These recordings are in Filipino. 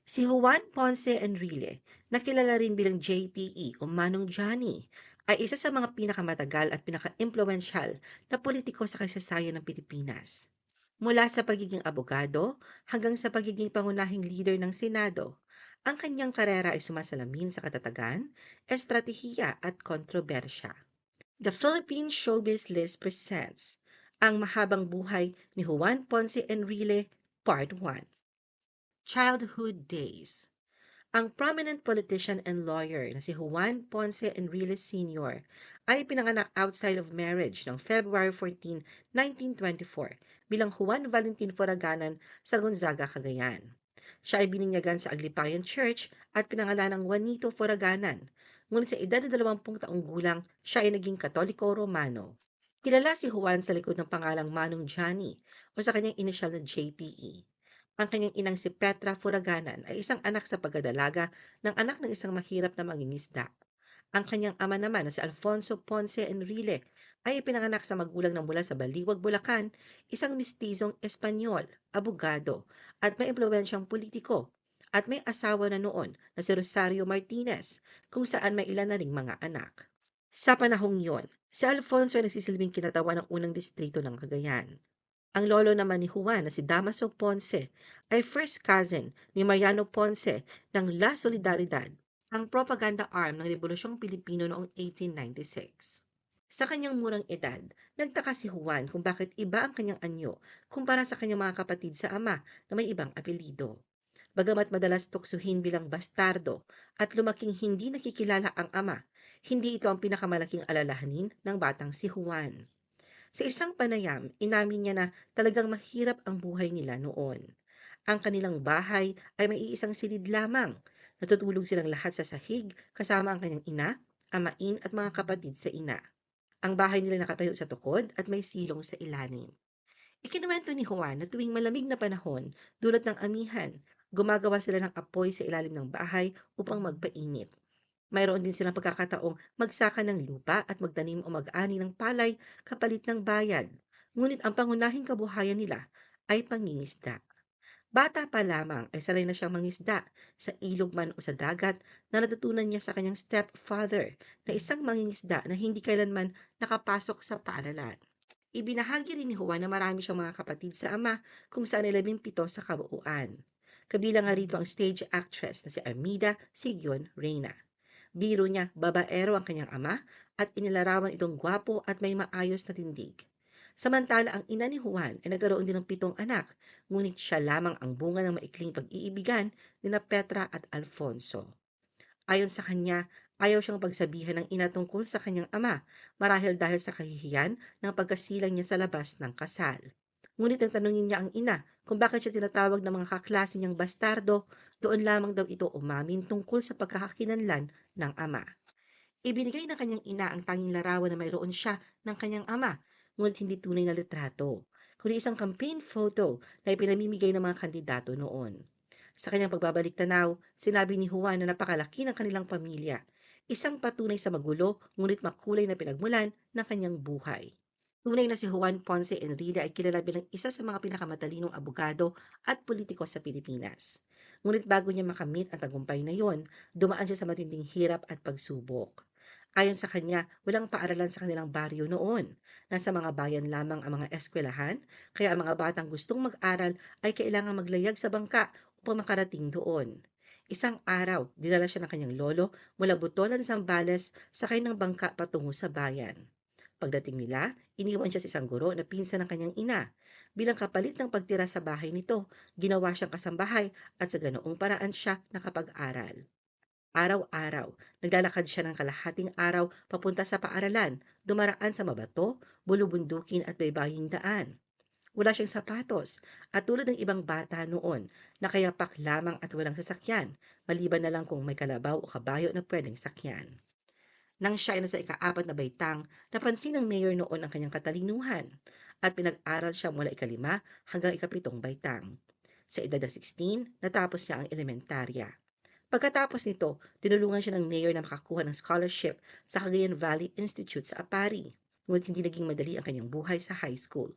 Si Juan Ponce Enrile, na kilala rin bilang JPE o Manong Johnny, ay isa sa mga pinakamatagal at pinaka-impluensyal na politiko sa kasaysayan ng Pilipinas. Mula sa pagiging abogado hanggang sa pagiging pangunahing leader ng Senado, ang kanyang karera ay sumasalamin sa katatagan, estratehiya at kontrobersya. The Philippine Showbiz List presents ang mahabang buhay ni Juan Ponce Enrile Part 1. Childhood Days. Ang prominent politician and lawyer na si Juan Ponce Enrile Sr. ay pinanganak outside of marriage noong February 14, 1924 bilang Juan Valentin Foraganan sa Gonzaga, Cagayan. Siya ay bininyagan sa Aglipayan Church at pinangalan ng Juanito Foraganan. Ngunit sa edad na 20 taong gulang, siya ay naging Katoliko Romano. Kilala si Juan sa likod ng pangalang Manong Johnny o sa kanyang inisyal na JPE. Ang kanyang inang si Petra Furaganan ay isang anak sa pagdadalaga ng anak ng isang mahirap na mangingisda. Ang kanyang ama naman na si Alfonso Ponce Enrile ay ipinanganak sa magulang na mula sa Baliwag, Bulacan, isang mistizong Espanyol, abogado, at may impluwensyang politiko, at may asawa na noon na si Rosario Martinez, kung saan may ilan na ring mga anak. Sa panahong yon, si Alfonso ay nagsisilbing kinatawan ng unang distrito ng Cagayan. Ang lolo naman ni Juan na si Damaso Ponce ay first cousin ni Mariano Ponce ng La Solidaridad, ang propaganda arm ng Rebolusyong Pilipino noong 1896. Sa kanyang murang edad, nagtaka si Juan kung bakit iba ang kanyang anyo kumpara sa kanyang mga kapatid sa ama na may ibang apelido. Bagamat madalas tuksuhin bilang bastardo at lumaking hindi nakikilala ang ama, hindi ito ang pinakamalaking alalahanin ng batang si Juan. Sa isang panayam, inamin niya na talagang mahirap ang buhay nila noon. Ang kanilang bahay ay may iisang silid lamang. Natutulog silang lahat sa sahig kasama ang kanyang ina, amain at mga kapatid sa ina. Ang bahay nila nakatayo sa tukod at may silong sa ilalim. Ikinuwento ni Juan na tuwing malamig na panahon, dulot ng amihan, gumagawa sila ng apoy sa ilalim ng bahay upang magpainit. Mayroon din silang pagkakataong magsaka ng lupa at magtanim o mag-ani ng palay kapalit ng bayad. Ngunit ang pangunahing kabuhayan nila ay pangingisda. Bata pa lamang ay sanay na siyang mangisda sa ilog man o sa dagat na natutunan niya sa kanyang stepfather na isang mangingisda na hindi kailanman nakapasok sa paaralan. Ibinahagi rin ni Juan na marami siyang mga kapatid sa ama kung saan ay 17 sa kabuuan. Kabilang nga rito ang stage actress na si Armida Sigion Reyna. Biro niya, babaero ang kanyang ama at inilarawan itong gwapo at may maayos na tindig. Samantala ang ina ni Juan ay nagkaroon din ng 7 anak, ngunit siya lamang ang bunga ng maikling pag-iibigan ni na Petra at Alfonso. Ayon sa kanya, ayaw siyang pagsabihan ng ina tungkol sa kanyang ama marahil dahil sa kahihiyan ng pagkasilang niya sa labas ng kasal. Ngunit nang tanungin niya ang ina kung bakit siya tinatawag ng mga kaklase niyang bastardo, doon lamang daw ito umamin tungkol sa pagkakakinanlan ng ama. Ibinigay ng kanyang ina ang tanging larawan na mayroon siya ng kanyang ama, ngunit hindi tunay na litrato, kundi isang campaign photo na ipinamimigay ng mga kandidato noon. Sa kanyang pagbabalik-tanaw, sinabi ni Juan na napakalaki ng kanilang pamilya, isang patunay sa magulo ngunit makulay na pinagmulan ng kanyang buhay. Tunay na si Juan Ponce Enrile ay kilala bilang isa sa mga pinakamatalinong abogado at politiko sa Pilipinas. Ngunit bago niya makamit ang tagumpay na yon, dumaan siya sa matinding hirap at pagsubok. Ayon sa kanya, walang paaralan sa kanilang baryo noon. Nasa mga bayan lamang ang mga eskwelahan, kaya ang mga batang gustong mag-aral ay kailangang maglayag sa bangka upang makarating doon. Isang araw, dinala siya ng kanyang lolo mula Butolan, Zambales, sakay ng bangka patungo sa bayan. Pagdating nila, iniwan siya sa isang guro na pinsan ng kanyang ina. Bilang kapalit ng pagtira sa bahay nito, ginawa siyang kasambahay at sa ganoong paraan siya nakapag-aral. Araw-araw, naglalakad siya ng kalahating araw papunta sa paaralan, dumaraan sa mabato, bulubundukin at baybaying daan. Wala siyang sapatos at tulad ng ibang bata noon, nakayapak lamang at walang sasakyan, maliban na lang kung may kalabaw o kabayo na pwedeng sakyan. Nang siya ay nasa ika-4 na baitang, napansin ng mayor noon ang kanyang katalinuhan at pinag-aral siya mula ika-5 hanggang ika-7 baitang. Sa edad na 16, natapos niya ang elementarya. Pagkatapos nito, tinulungan siya ng mayor na makakuha ng scholarship sa Cagayan Valley Institute sa Apari, ngunit hindi naging madali ang kanyang buhay sa high school.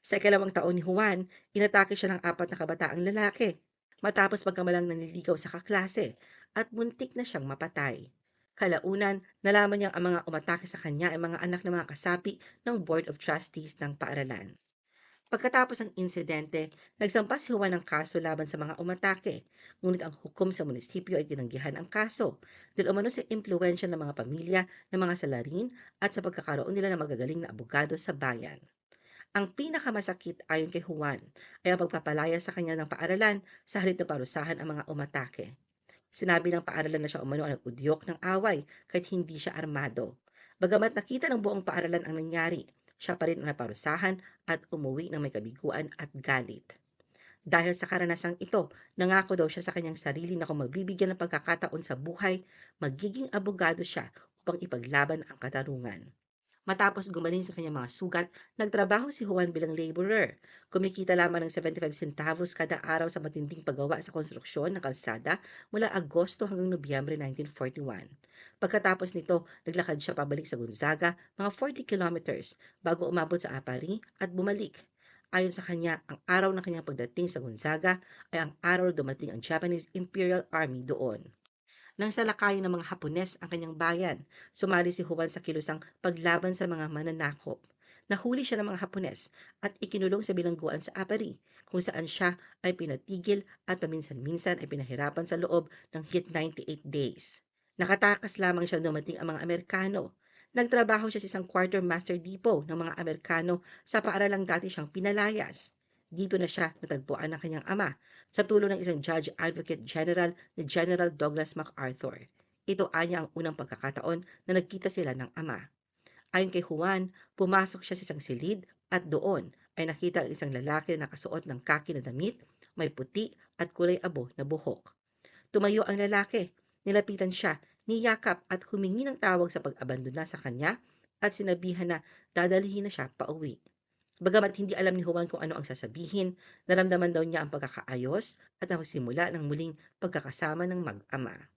Sa ikalawang taon ni Juan, inatake siya ng 4 na kabataang lalaki. matapos pagkamalang nanliligaw sa kaklase at muntik na siyang mapatay. Kalaunan, nalaman niyang ang mga umatake sa kanya ay mga anak ng mga kasapi ng Board of Trustees ng paaralan. Pagkatapos ng insidente, nagsampa si Juan ng kaso laban sa mga umatake, ngunit ang hukom sa munisipyo ay tinanggihan ang kaso dahil umano sa impluensya ng mga pamilya ng mga salarin at sa pagkakaroon nila ng magagaling na abogado sa bayan. Ang pinakamasakit ayon kay Juan ay ang pagpapalaya sa kanya ng paaralan sa halip na parusahan ang mga umatake. Sinabi ng paaralan na siya umano ang nag-udyok ng away kahit hindi siya armado. Bagamat nakita ng buong paaralan ang nangyari, siya pa rin ang naparusahan at umuwi ng may kabiguan at galit. Dahil sa karanasang ito, nangako daw siya sa kanyang sarili na kung magbibigyan ng pagkakataon sa buhay, magiging abogado siya upang ipaglaban ang katarungan. Matapos gumaling sa kanyang mga sugat, nagtrabaho si Juan bilang laborer. Kumikita lamang ng 75 centavos kada araw sa matinding paggawa sa konstruksyon ng kalsada mula Agosto hanggang Nobyembre 1941. Pagkatapos nito, naglakad siya pabalik sa Gonzaga, mga 40 kilometers, bago umabot sa Apari at bumalik. Ayon sa kanya, ang araw ng kanyang pagdating sa Gonzaga ay ang araw dumating ang Japanese Imperial Army doon. Nang salakayin ng mga Hapones ang kanyang bayan, sumali si Juan sa kilusang paglaban sa mga mananakop. Nahuli siya ng mga Hapones at ikinulong sa bilangguan sa Apari, kung saan siya ay pinatigil at paminsan-minsan ay pinahirapan sa loob ng hit 98 days. Nakatakas lamang siya dumating ang mga Amerikano. Nagtrabaho siya sa isang quartermaster depot ng mga Amerikano sa paaralang dati siyang pinalayas. Dito na siya natagpuan ng kanyang ama sa tulong ng isang Judge Advocate General na General Douglas MacArthur. Ito anya ang unang pagkakataon na nagkita sila ng ama. Ayon kay Juan, pumasok siya sa isang silid at doon ay nakita ang isang lalaki na nakasuot ng kaki na damit, may puti at kulay abo na buhok. Tumayo ang lalaki, nilapitan siya, niyakap at humingi ng tawag sa pag-abandona sa kanya at sinabihan na dadalhin na siya pauwi. Bagamat hindi alam ni Juan kung ano ang sasabihin, naramdaman daw niya ang pagkakaayos at ang simula ng muling pagkakasama ng mag-ama.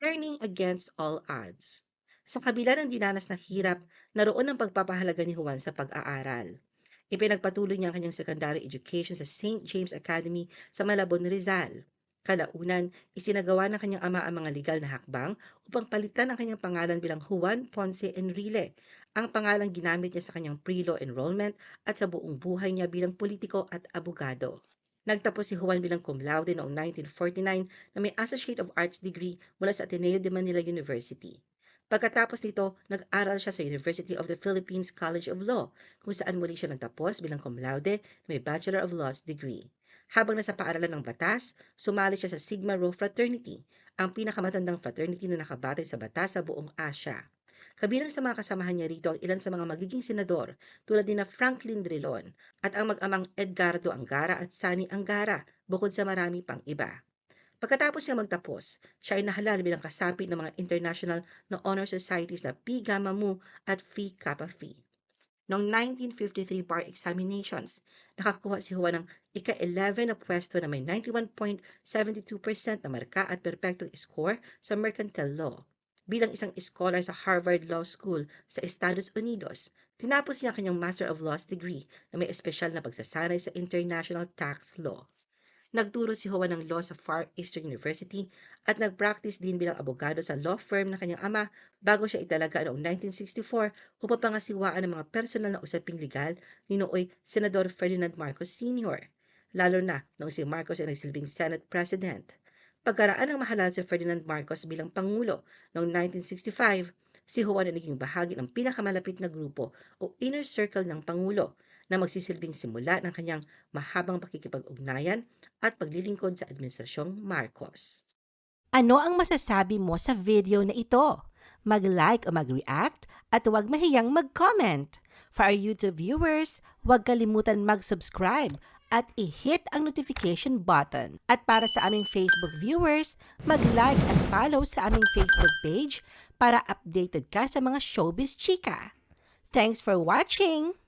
Learning against all odds. Sa kabila ng dinanas na hirap, naroon ang pagpapahalaga ni Juan sa pag-aaral. Ipinagpatuloy niya ang kanyang secondary education sa St. James Academy sa Malabon, Rizal. Kalaunan, isinagawa ng kanyang ama ang mga legal na hakbang upang palitan ang kanyang pangalan bilang Juan Ponce Enrile, ang pangalang ginamit niya sa kanyang pre-law enrollment at sa buong buhay niya bilang politiko at abogado. Nagtapos si Juan bilang cum laude noong 1949 na may Associate of Arts degree mula sa Ateneo de Manila University. Pagkatapos nito, nag-aral siya sa University of the Philippines College of Law, kung saan muli siya nagtapos bilang cum laude na may Bachelor of Laws degree. Habang nasa paaralan ng batas, sumali siya sa Sigma Rho Fraternity, ang pinakamatandang fraternity na nakabatay sa batas sa buong Asya. Kabilang sa mga kasamahan niya rito ang ilan sa mga magiging senador tulad ni na Franklin Drilon at ang mag-amang Edgardo Angara at Sani Angara, bukod sa marami pang iba. Pagkatapos niya magtapos, siya ay nahalal bilang kasapi ng mga international na honor societies na Pi Gamma Mu at Phi Kappa Phi. Noong 1953 bar examinations, nakakuha si Juan ng ika-11 na pwesto na may 91.72% na marka at perfectong score sa mercantile law. Bilang isang scholar sa Harvard Law School sa Estados Unidos, tinapos niya kanyang Master of Laws degree na may espesyal na pagsasanay sa international tax law. Nagturo si Juan ng law sa Far Eastern University at nag-practice din bilang abogado sa law firm ng kanyang ama bago siya italaga noong 1964 upang pangasiwaan ng mga personal na usaping legal ni nooy Senador Ferdinand Marcos Sr., lalo na noong si Marcos ay nagsilbing Senate President. Pagkaraan ng mahalal si Ferdinand Marcos bilang Pangulo noong 1965, si Juan ay naging bahagi ng pinakamalapit na grupo o inner circle ng Pangulo na magsisilbing simula ng kanyang mahabang pakikipag-ugnayan at paglilingkod sa Administrasyong Marcos. Ano ang masasabi mo sa video na ito? Mag-like o mag-react at huwag mahiyang mag-comment. For our YouTube viewers, huwag kalimutan mag-subscribe at i-hit ang notification button. At para sa aming Facebook viewers, mag-like at follow sa aming Facebook page para updated ka sa mga showbiz chika. Thanks for watching!